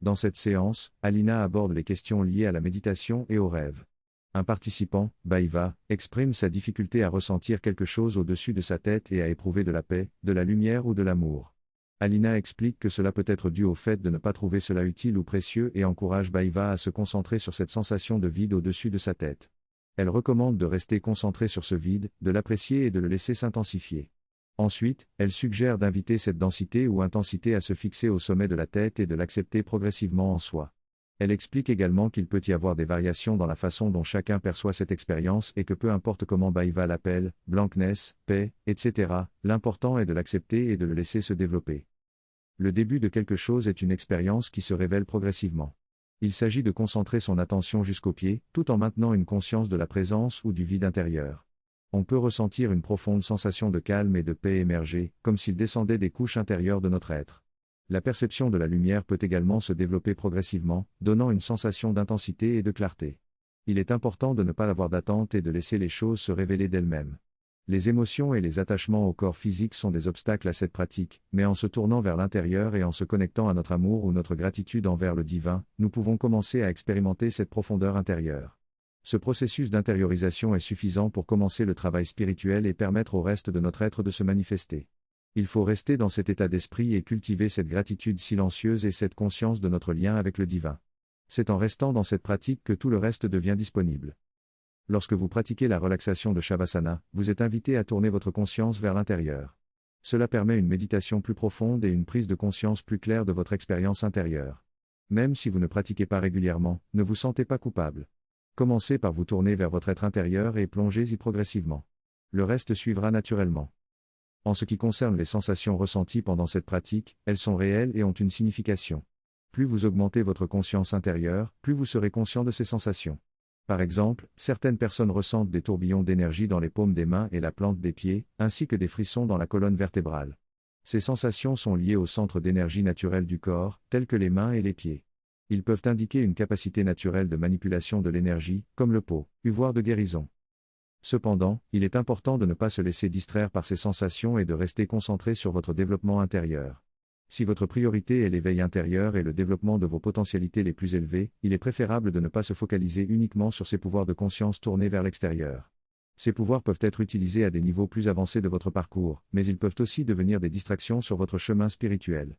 Dans cette séance, Alina aborde les questions liées à la méditation et aux rêves. Un participant, Baiva, exprime sa difficulté à ressentir quelque chose au-dessus de sa tête et à éprouver de la paix, de la lumière ou de l'amour. Alina explique que cela peut être dû au fait de ne pas trouver cela utile ou précieux et encourage Baiva à se concentrer sur cette sensation de vide au-dessus de sa tête. Elle recommande de rester concentré sur ce vide, de l'apprécier et de le laisser s'intensifier. Ensuite, elle suggère d'inviter cette densité ou intensité à se fixer au sommet de la tête et de l'accepter progressivement en soi. Elle explique également qu'il peut y avoir des variations dans la façon dont chacun perçoit cette expérience et que peu importe comment Baiva l'appelle, blankness, paix, etc., l'important est de l'accepter et de le laisser se développer. Le début de quelque chose est une expérience qui se révèle progressivement. Il s'agit de concentrer son attention jusqu'aux pieds, tout en maintenant une conscience de la présence ou du vide intérieur. On peut ressentir une profonde sensation de calme et de paix émerger, comme s'il descendait des couches intérieures de notre être. La perception de la lumière peut également se développer progressivement, donnant une sensation d'intensité et de clarté. Il est important de ne pas avoir d'attente et de laisser les choses se révéler d'elles-mêmes. Les émotions et les attachements au corps physique sont des obstacles à cette pratique, mais en se tournant vers l'intérieur et en se connectant à notre amour ou notre gratitude envers le divin, nous pouvons commencer à expérimenter cette profondeur intérieure. Ce processus d'intériorisation est suffisant pour commencer le travail spirituel et permettre au reste de notre être de se manifester. Il faut rester dans cet état d'esprit et cultiver cette gratitude silencieuse et cette conscience de notre lien avec le divin. C'est en restant dans cette pratique que tout le reste devient disponible. Lorsque vous pratiquez la relaxation de Shavasana, vous êtes invité à tourner votre conscience vers l'intérieur. Cela permet une méditation plus profonde et une prise de conscience plus claire de votre expérience intérieure. Même si vous ne pratiquez pas régulièrement, ne vous sentez pas coupable. Commencez par vous tourner vers votre être intérieur et plongez-y progressivement. Le reste suivra naturellement. En ce qui concerne les sensations ressenties pendant cette pratique, elles sont réelles et ont une signification. Plus vous augmentez votre conscience intérieure, plus vous serez conscient de ces sensations. Par exemple, certaines personnes ressentent des tourbillons d'énergie dans les paumes des mains et la plante des pieds, ainsi que des frissons dans la colonne vertébrale. Ces sensations sont liées au centre d'énergie naturel du corps, tels que les mains et les pieds. Ils peuvent indiquer une capacité naturelle de manipulation de l'énergie, comme le pot, voire de guérison. Cependant, il est important de ne pas se laisser distraire par ces sensations et de rester concentré sur votre développement intérieur. Si votre priorité est l'éveil intérieur et le développement de vos potentialités les plus élevées, il est préférable de ne pas se focaliser uniquement sur ces pouvoirs de conscience tournés vers l'extérieur. Ces pouvoirs peuvent être utilisés à des niveaux plus avancés de votre parcours, mais ils peuvent aussi devenir des distractions sur votre chemin spirituel.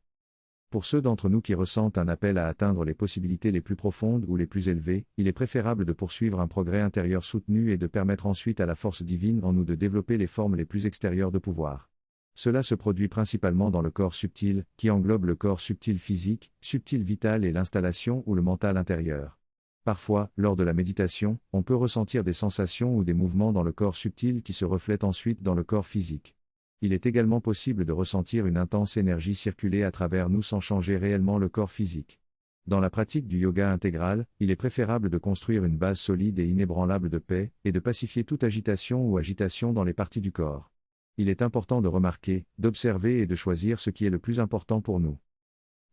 Pour ceux d'entre nous qui ressentent un appel à atteindre les possibilités les plus profondes ou les plus élevées, il est préférable de poursuivre un progrès intérieur soutenu et de permettre ensuite à la force divine en nous de développer les formes les plus extérieures de pouvoir. Cela se produit principalement dans le corps subtil, qui englobe le corps subtil physique, subtil vital et l'installation ou le mental intérieur. Parfois, lors de la méditation, on peut ressentir des sensations ou des mouvements dans le corps subtil qui se reflètent ensuite dans le corps physique. Il est également possible de ressentir une intense énergie circuler à travers nous sans changer réellement le corps physique. Dans la pratique du yoga intégral, il est préférable de construire une base solide et inébranlable de paix, et de pacifier toute agitation ou agitation dans les parties du corps. Il est important de remarquer, d'observer et de choisir ce qui est le plus important pour nous.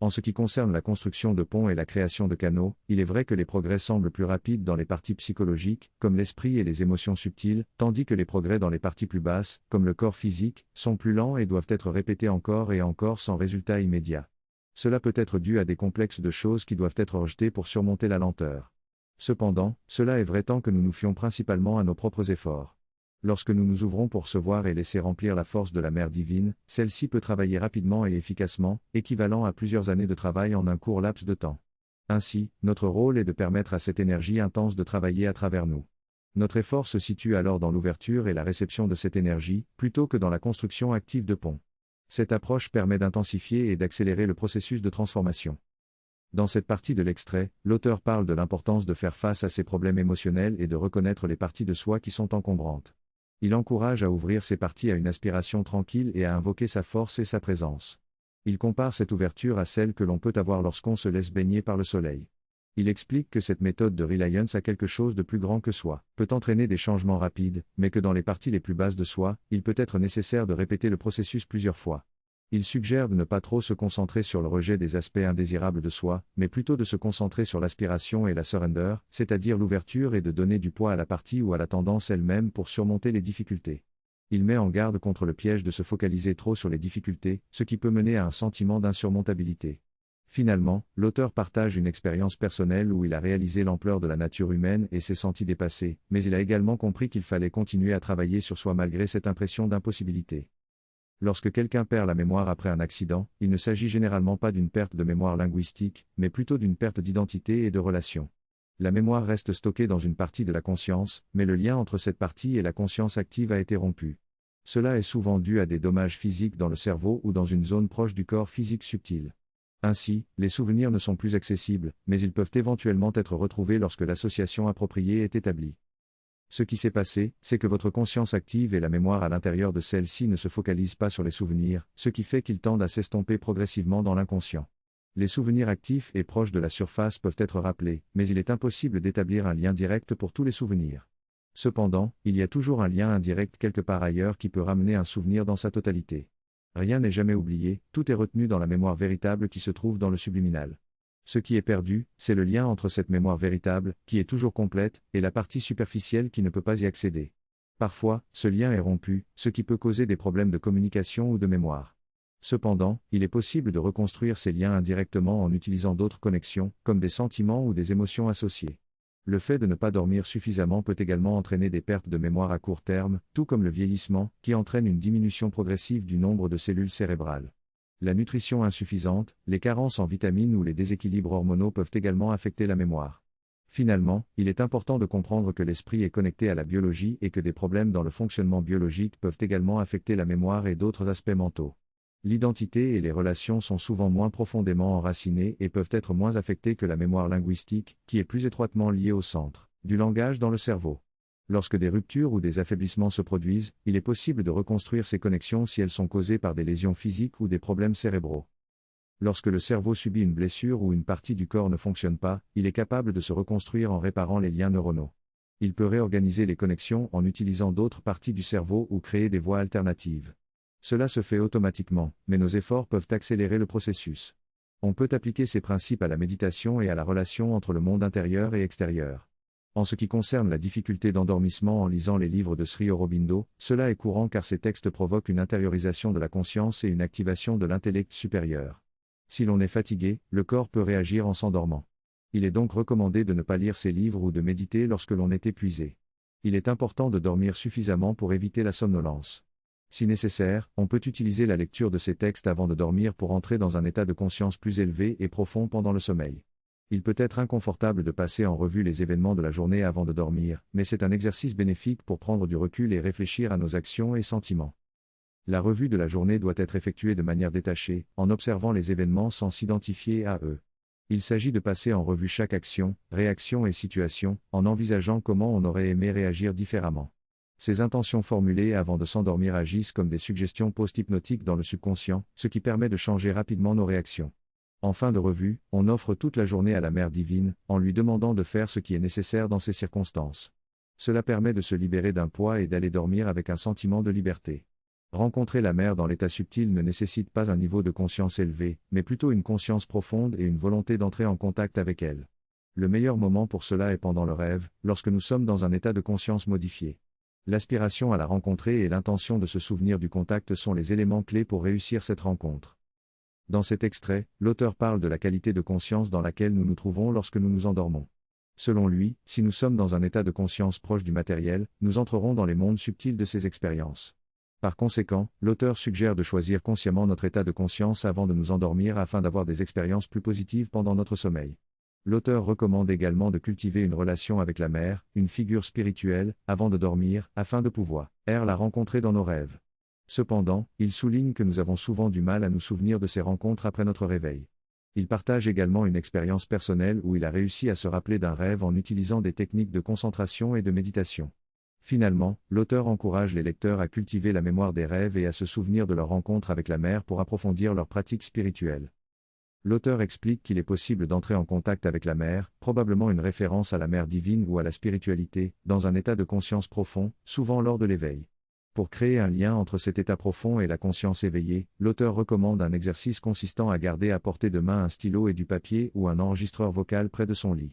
En ce qui concerne la construction de ponts et la création de canaux, il est vrai que les progrès semblent plus rapides dans les parties psychologiques, comme l'esprit et les émotions subtiles, tandis que les progrès dans les parties plus basses, comme le corps physique, sont plus lents et doivent être répétés encore et encore sans résultat immédiat. Cela peut être dû à des complexes de choses qui doivent être rejetées pour surmonter la lenteur. Cependant, cela est vrai tant que nous nous fions principalement à nos propres efforts. Lorsque nous nous ouvrons pour recevoir et laisser remplir la force de la mère divine, celle-ci peut travailler rapidement et efficacement, équivalent à plusieurs années de travail en un court laps de temps. Ainsi, notre rôle est de permettre à cette énergie intense de travailler à travers nous. Notre effort se situe alors dans l'ouverture et la réception de cette énergie, plutôt que dans la construction active de ponts. Cette approche permet d'intensifier et d'accélérer le processus de transformation. Dans cette partie de l'extrait, l'auteur parle de l'importance de faire face à ses problèmes émotionnels et de reconnaître les parties de soi qui sont encombrantes. Il encourage à ouvrir ces parties à une aspiration tranquille et à invoquer sa force et sa présence. Il compare cette ouverture à celle que l'on peut avoir lorsqu'on se laisse baigner par le soleil. Il explique que cette méthode de reliance a quelque chose de plus grand que soi, peut entraîner des changements rapides, mais que dans les parties les plus basses de soi, il peut être nécessaire de répéter le processus plusieurs fois. Il suggère de ne pas trop se concentrer sur le rejet des aspects indésirables de soi, mais plutôt de se concentrer sur l'aspiration et la surrender, c'est-à-dire l'ouverture et de donner du poids à la partie ou à la tendance elle-même pour surmonter les difficultés. Il met en garde contre le piège de se focaliser trop sur les difficultés, ce qui peut mener à un sentiment d'insurmontabilité. Finalement, l'auteur partage une expérience personnelle où il a réalisé l'ampleur de la nature humaine et s'est senti dépassé, mais il a également compris qu'il fallait continuer à travailler sur soi malgré cette impression d'impossibilité. Lorsque quelqu'un perd la mémoire après un accident, il ne s'agit généralement pas d'une perte de mémoire linguistique, mais plutôt d'une perte d'identité et de relation. La mémoire reste stockée dans une partie de la conscience, mais le lien entre cette partie et la conscience active a été rompu. Cela est souvent dû à des dommages physiques dans le cerveau ou dans une zone proche du corps physique subtil. Ainsi, les souvenirs ne sont plus accessibles, mais ils peuvent éventuellement être retrouvés lorsque l'association appropriée est établie. Ce qui s'est passé, c'est que votre conscience active et la mémoire à l'intérieur de celle-ci ne se focalisent pas sur les souvenirs, ce qui fait qu'ils tendent à s'estomper progressivement dans l'inconscient. Les souvenirs actifs et proches de la surface peuvent être rappelés, mais il est impossible d'établir un lien direct pour tous les souvenirs. Cependant, il y a toujours un lien indirect quelque part ailleurs qui peut ramener un souvenir dans sa totalité. Rien n'est jamais oublié, tout est retenu dans la mémoire véritable qui se trouve dans le subliminal. Ce qui est perdu, c'est le lien entre cette mémoire véritable, qui est toujours complète, et la partie superficielle qui ne peut pas y accéder. Parfois, ce lien est rompu, ce qui peut causer des problèmes de communication ou de mémoire. Cependant, il est possible de reconstruire ces liens indirectement en utilisant d'autres connexions, comme des sentiments ou des émotions associées. Le fait de ne pas dormir suffisamment peut également entraîner des pertes de mémoire à court terme, tout comme le vieillissement, qui entraîne une diminution progressive du nombre de cellules cérébrales. La nutrition insuffisante, les carences en vitamines ou les déséquilibres hormonaux peuvent également affecter la mémoire. Finalement, il est important de comprendre que l'esprit est connecté à la biologie et que des problèmes dans le fonctionnement biologique peuvent également affecter la mémoire et d'autres aspects mentaux. L'identité et les relations sont souvent moins profondément enracinées et peuvent être moins affectées que la mémoire linguistique, qui est plus étroitement liée au centre du langage dans le cerveau. Lorsque des ruptures ou des affaiblissements se produisent, il est possible de reconstruire ces connexions si elles sont causées par des lésions physiques ou des problèmes cérébraux. Lorsque le cerveau subit une blessure ou une partie du corps ne fonctionne pas, il est capable de se reconstruire en réparant les liens neuronaux. Il peut réorganiser les connexions en utilisant d'autres parties du cerveau ou créer des voies alternatives. Cela se fait automatiquement, mais nos efforts peuvent accélérer le processus. On peut appliquer ces principes à la méditation et à la relation entre le monde intérieur et extérieur. En ce qui concerne la difficulté d'endormissement en lisant les livres de Sri Aurobindo, cela est courant car ces textes provoquent une intériorisation de la conscience et une activation de l'intellect supérieur. Si l'on est fatigué, le corps peut réagir en s'endormant. Il est donc recommandé de ne pas lire ces livres ou de méditer lorsque l'on est épuisé. Il est important de dormir suffisamment pour éviter la somnolence. Si nécessaire, on peut utiliser la lecture de ces textes avant de dormir pour entrer dans un état de conscience plus élevé et profond pendant le sommeil. Il peut être inconfortable de passer en revue les événements de la journée avant de dormir, mais c'est un exercice bénéfique pour prendre du recul et réfléchir à nos actions et sentiments. La revue de la journée doit être effectuée de manière détachée, en observant les événements sans s'identifier à eux. Il s'agit de passer en revue chaque action, réaction et situation, en envisageant comment on aurait aimé réagir différemment. Ces intentions formulées avant de s'endormir agissent comme des suggestions post-hypnotiques dans le subconscient, ce qui permet de changer rapidement nos réactions. En fin de revue, on offre toute la journée à la Mère divine, en lui demandant de faire ce qui est nécessaire dans ces circonstances. Cela permet de se libérer d'un poids et d'aller dormir avec un sentiment de liberté. Rencontrer la Mère dans l'état subtil ne nécessite pas un niveau de conscience élevé, mais plutôt une conscience profonde et une volonté d'entrer en contact avec elle. Le meilleur moment pour cela est pendant le rêve, lorsque nous sommes dans un état de conscience modifié. L'aspiration à la rencontrer et l'intention de se souvenir du contact sont les éléments clés pour réussir cette rencontre. Dans cet extrait, l'auteur parle de la qualité de conscience dans laquelle nous nous trouvons lorsque nous nous endormons. Selon lui, si nous sommes dans un état de conscience proche du matériel, nous entrerons dans les mondes subtils de ces expériences. Par conséquent, l'auteur suggère de choisir consciemment notre état de conscience avant de nous endormir afin d'avoir des expériences plus positives pendant notre sommeil. L'auteur recommande également de cultiver une relation avec la mère, une figure spirituelle, avant de dormir, afin de pouvoir la rencontrer dans nos rêves. Cependant, il souligne que nous avons souvent du mal à nous souvenir de ces rencontres après notre réveil. Il partage également une expérience personnelle où il a réussi à se rappeler d'un rêve en utilisant des techniques de concentration et de méditation. Finalement, l'auteur encourage les lecteurs à cultiver la mémoire des rêves et à se souvenir de leur rencontre avec la mère pour approfondir leur pratique spirituelle. L'auteur explique qu'il est possible d'entrer en contact avec la mère, probablement une référence à la mère divine ou à la spiritualité, dans un état de conscience profond, souvent lors de l'éveil. Pour créer un lien entre cet état profond et la conscience éveillée, l'auteur recommande un exercice consistant à garder à portée de main un stylo et du papier ou un enregistreur vocal près de son lit.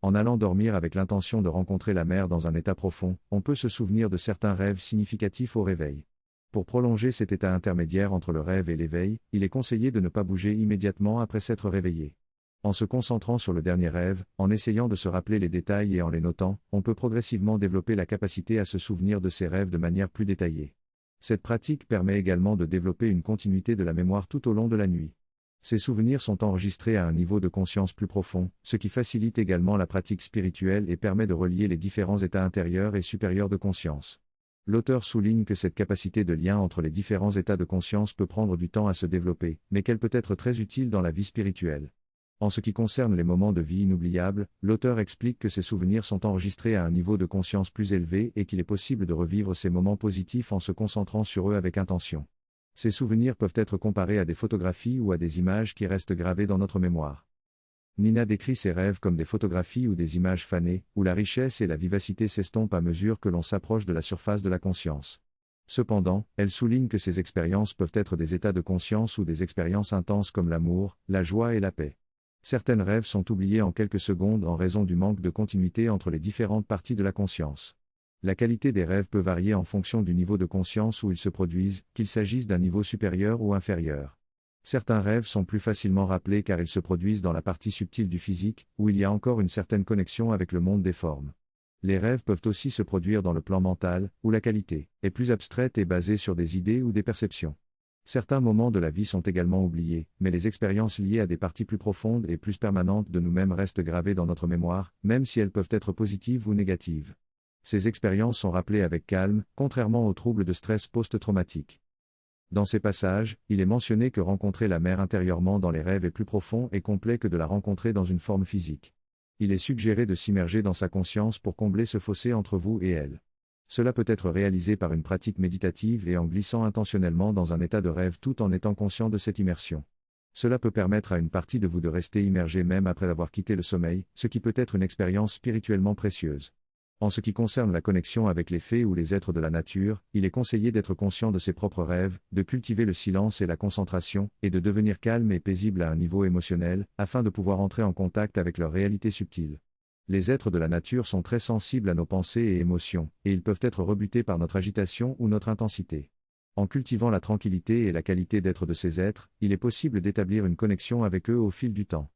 En allant dormir avec l'intention de rencontrer la mère dans un état profond, on peut se souvenir de certains rêves significatifs au réveil. Pour prolonger cet état intermédiaire entre le rêve et l'éveil, il est conseillé de ne pas bouger immédiatement après s'être réveillé. En se concentrant sur le dernier rêve, en essayant de se rappeler les détails et en les notant, on peut progressivement développer la capacité à se souvenir de ses rêves de manière plus détaillée. Cette pratique permet également de développer une continuité de la mémoire tout au long de la nuit. Ces souvenirs sont enregistrés à un niveau de conscience plus profond, ce qui facilite également la pratique spirituelle et permet de relier les différents états intérieurs et supérieurs de conscience. L'auteur souligne que cette capacité de lien entre les différents états de conscience peut prendre du temps à se développer, mais qu'elle peut être très utile dans la vie spirituelle. En ce qui concerne les moments de vie inoubliables, l'auteur explique que ces souvenirs sont enregistrés à un niveau de conscience plus élevé et qu'il est possible de revivre ces moments positifs en se concentrant sur eux avec intention. Ces souvenirs peuvent être comparés à des photographies ou à des images qui restent gravées dans notre mémoire. Nina décrit ses rêves comme des photographies ou des images fanées, où la richesse et la vivacité s'estompent à mesure que l'on s'approche de la surface de la conscience. Cependant, elle souligne que ces expériences peuvent être des états de conscience ou des expériences intenses comme l'amour, la joie et la paix. Certains rêves sont oubliés en quelques secondes en raison du manque de continuité entre les différentes parties de la conscience. La qualité des rêves peut varier en fonction du niveau de conscience où ils se produisent, qu'il s'agisse d'un niveau supérieur ou inférieur. Certains rêves sont plus facilement rappelés car ils se produisent dans la partie subtile du physique, où il y a encore une certaine connexion avec le monde des formes. Les rêves peuvent aussi se produire dans le plan mental, où la qualité est plus abstraite et basée sur des idées ou des perceptions. Certains moments de la vie sont également oubliés, mais les expériences liées à des parties plus profondes et plus permanentes de nous-mêmes restent gravées dans notre mémoire, même si elles peuvent être positives ou négatives. Ces expériences sont rappelées avec calme, contrairement aux troubles de stress post-traumatique. Dans ces passages, il est mentionné que rencontrer la mère intérieurement dans les rêves est plus profond et complet que de la rencontrer dans une forme physique. Il est suggéré de s'immerger dans sa conscience pour combler ce fossé entre vous et elle. Cela peut être réalisé par une pratique méditative et en glissant intentionnellement dans un état de rêve tout en étant conscient de cette immersion. Cela peut permettre à une partie de vous de rester immergé même après avoir quitté le sommeil, ce qui peut être une expérience spirituellement précieuse. En ce qui concerne la connexion avec les fées ou les êtres de la nature, il est conseillé d'être conscient de ses propres rêves, de cultiver le silence et la concentration, et de devenir calme et paisible à un niveau émotionnel, afin de pouvoir entrer en contact avec leur réalité subtile. Les êtres de la nature sont très sensibles à nos pensées et émotions, et ils peuvent être rebutés par notre agitation ou notre intensité. En cultivant la tranquillité et la qualité d'être de ces êtres, il est possible d'établir une connexion avec eux au fil du temps.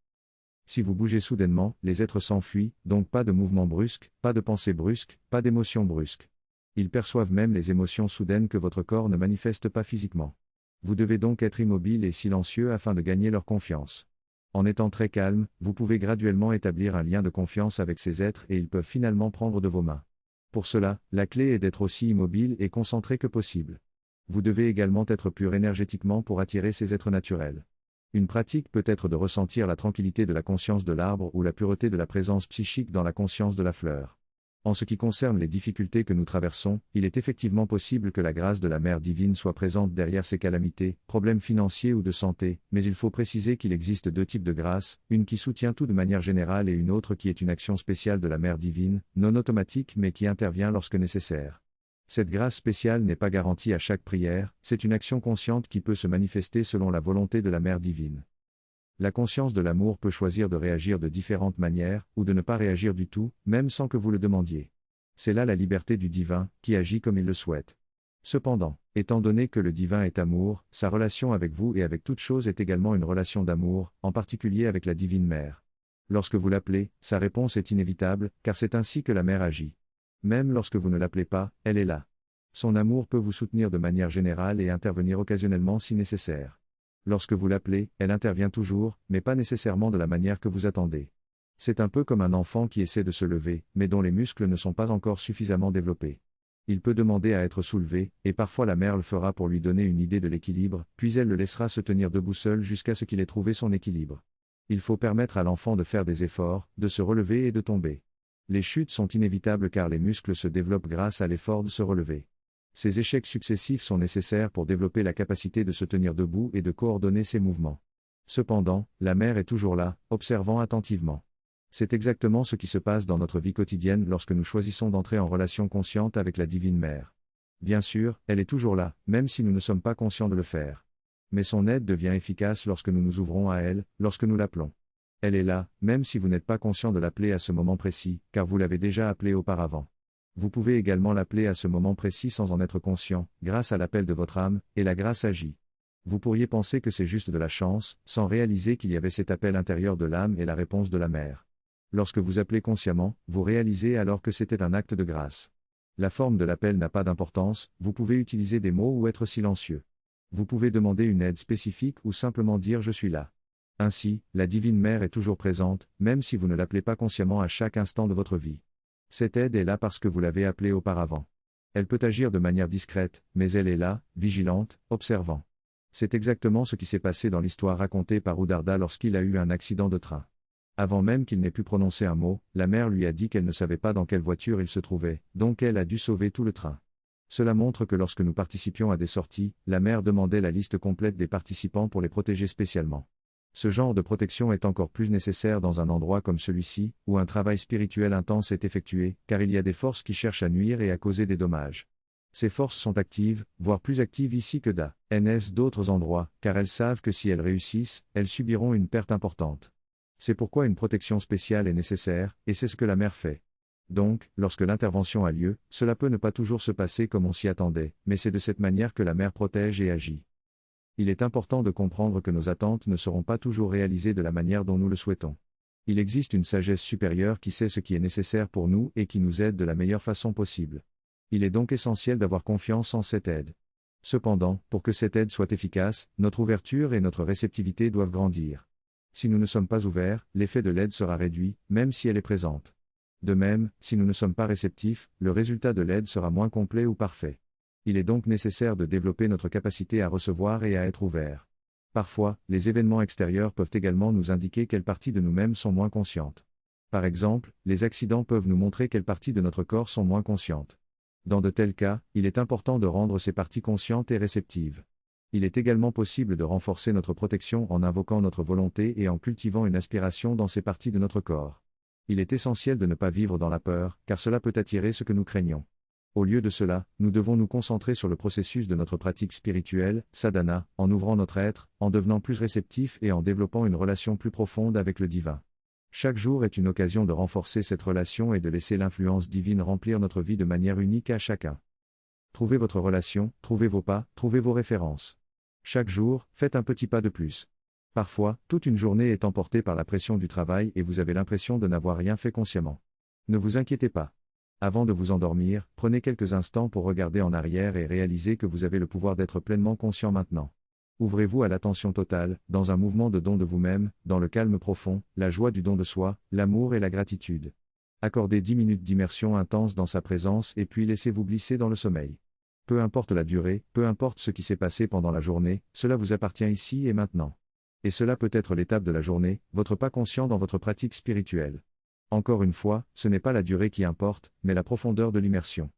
Si vous bougez soudainement, les êtres s'enfuient, donc pas de mouvement brusque, pas de pensée brusque, pas d'émotion brusque. Ils perçoivent même les émotions soudaines que votre corps ne manifeste pas physiquement. Vous devez donc être immobile et silencieux afin de gagner leur confiance. En étant très calme, vous pouvez graduellement établir un lien de confiance avec ces êtres et ils peuvent finalement prendre de vos mains. Pour cela, la clé est d'être aussi immobile et concentré que possible. Vous devez également être pur énergétiquement pour attirer ces êtres naturels. Une pratique peut être de ressentir la tranquillité de la conscience de l'arbre ou la pureté de la présence psychique dans la conscience de la fleur. En ce qui concerne les difficultés que nous traversons, il est effectivement possible que la grâce de la Mère divine soit présente derrière ces calamités, problèmes financiers ou de santé, mais il faut préciser qu'il existe deux types de grâce, une qui soutient tout de manière générale et une autre qui est une action spéciale de la Mère divine, non automatique mais qui intervient lorsque nécessaire. Cette grâce spéciale n'est pas garantie à chaque prière, c'est une action consciente qui peut se manifester selon la volonté de la Mère divine. La conscience de l'amour peut choisir de réagir de différentes manières, ou de ne pas réagir du tout, même sans que vous le demandiez. C'est là la liberté du divin, qui agit comme il le souhaite. Cependant, étant donné que le divin est amour, sa relation avec vous et avec toute chose est également une relation d'amour, en particulier avec la divine mère. Lorsque vous l'appelez, sa réponse est inévitable, car c'est ainsi que la mère agit. Même lorsque vous ne l'appelez pas, elle est là. Son amour peut vous soutenir de manière générale et intervenir occasionnellement si nécessaire. Lorsque vous l'appelez, elle intervient toujours, mais pas nécessairement de la manière que vous attendez. C'est un peu comme un enfant qui essaie de se lever, mais dont les muscles ne sont pas encore suffisamment développés. Il peut demander à être soulevé, et parfois la mère le fera pour lui donner une idée de l'équilibre, puis elle le laissera se tenir debout seul jusqu'à ce qu'il ait trouvé son équilibre. Il faut permettre à l'enfant de faire des efforts, de se relever et de tomber. Les chutes sont inévitables car les muscles se développent grâce à l'effort de se relever. Ces échecs successifs sont nécessaires pour développer la capacité de se tenir debout et de coordonner ses mouvements. Cependant, la mère est toujours là, observant attentivement. C'est exactement ce qui se passe dans notre vie quotidienne lorsque nous choisissons d'entrer en relation consciente avec la divine mère. Bien sûr, elle est toujours là, même si nous ne sommes pas conscients de le faire. Mais son aide devient efficace lorsque nous nous ouvrons à elle, lorsque nous l'appelons. Elle est là, même si vous n'êtes pas conscient de l'appeler à ce moment précis, car vous l'avez déjà appelée auparavant. Vous pouvez également l'appeler à ce moment précis sans en être conscient, grâce à l'appel de votre âme, et la grâce agit. Vous pourriez penser que c'est juste de la chance, sans réaliser qu'il y avait cet appel intérieur de l'âme et la réponse de la mère. Lorsque vous appelez consciemment, vous réalisez alors que c'était un acte de grâce. La forme de l'appel n'a pas d'importance, vous pouvez utiliser des mots ou être silencieux. Vous pouvez demander une aide spécifique ou simplement dire je suis là. Ainsi, la Divine Mère est toujours présente, même si vous ne l'appelez pas consciemment à chaque instant de votre vie. Cette aide est là parce que vous l'avez appelée auparavant. Elle peut agir de manière discrète, mais elle est là, vigilante, observant. C'est exactement ce qui s'est passé dans l'histoire racontée par Udarda lorsqu'il a eu un accident de train. Avant même qu'il n'ait pu prononcer un mot, la mère lui a dit qu'elle ne savait pas dans quelle voiture il se trouvait, donc elle a dû sauver tout le train. Cela montre que lorsque nous participions à des sorties, la mère demandait la liste complète des participants pour les protéger spécialement. Ce genre de protection est encore plus nécessaire dans un endroit comme celui-ci, où un travail spirituel intense est effectué, car il y a des forces qui cherchent à nuire et à causer des dommages. Ces forces sont actives, voire plus actives ici que dans d'autres endroits, car elles savent que si elles réussissent, elles subiront une perte importante. C'est pourquoi une protection spéciale est nécessaire, et c'est ce que la mère fait. Donc, lorsque l'intervention a lieu, cela peut ne pas toujours se passer comme on s'y attendait, mais c'est de cette manière que la mère protège et agit. Il est important de comprendre que nos attentes ne seront pas toujours réalisées de la manière dont nous le souhaitons. Il existe une sagesse supérieure qui sait ce qui est nécessaire pour nous et qui nous aide de la meilleure façon possible. Il est donc essentiel d'avoir confiance en cette aide. Cependant, pour que cette aide soit efficace, notre ouverture et notre réceptivité doivent grandir. Si nous ne sommes pas ouverts, l'effet de l'aide sera réduit, même si elle est présente. De même, si nous ne sommes pas réceptifs, le résultat de l'aide sera moins complet ou parfait. Il est donc nécessaire de développer notre capacité à recevoir et à être ouverts. Parfois, les événements extérieurs peuvent également nous indiquer quelles parties de nous-mêmes sont moins conscientes. Par exemple, les accidents peuvent nous montrer quelles parties de notre corps sont moins conscientes. Dans de tels cas, il est important de rendre ces parties conscientes et réceptives. Il est également possible de renforcer notre protection en invoquant notre volonté et en cultivant une aspiration dans ces parties de notre corps. Il est essentiel de ne pas vivre dans la peur, car cela peut attirer ce que nous craignons. Au lieu de cela, nous devons nous concentrer sur le processus de notre pratique spirituelle, sadhana, en ouvrant notre être, en devenant plus réceptif et en développant une relation plus profonde avec le divin. Chaque jour est une occasion de renforcer cette relation et de laisser l'influence divine remplir notre vie de manière unique à chacun. Trouvez votre relation, trouvez vos pas, trouvez vos références. Chaque jour, faites un petit pas de plus. Parfois, toute une journée est emportée par la pression du travail et vous avez l'impression de n'avoir rien fait consciemment. Ne vous inquiétez pas. Avant de vous endormir, prenez quelques instants pour regarder en arrière et réaliser que vous avez le pouvoir d'être pleinement conscient maintenant. Ouvrez-vous à l'attention totale, dans un mouvement de don de vous-même, dans le calme profond, la joie du don de soi, l'amour et la gratitude. Accordez 10 minutes d'immersion intense dans sa présence et puis laissez-vous glisser dans le sommeil. Peu importe la durée, peu importe ce qui s'est passé pendant la journée, cela vous appartient ici et maintenant. Et cela peut être l'étape de la journée, votre pas conscient dans votre pratique spirituelle. Encore une fois, ce n'est pas la durée qui importe, mais la profondeur de l'immersion.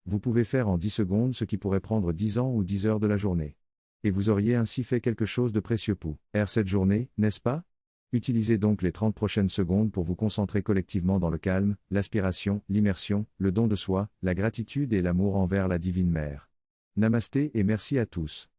Vous pouvez faire en 10 secondes ce qui pourrait prendre 10 ans ou 10 heures de la journée. Et vous auriez ainsi fait quelque chose de précieux pour cette journée, n'est-ce pas? Utilisez donc les 30 prochaines secondes pour vous concentrer collectivement dans le calme, l'aspiration, l'immersion, le don de soi, la gratitude et l'amour envers la Divine Mère. Namasté et merci à tous.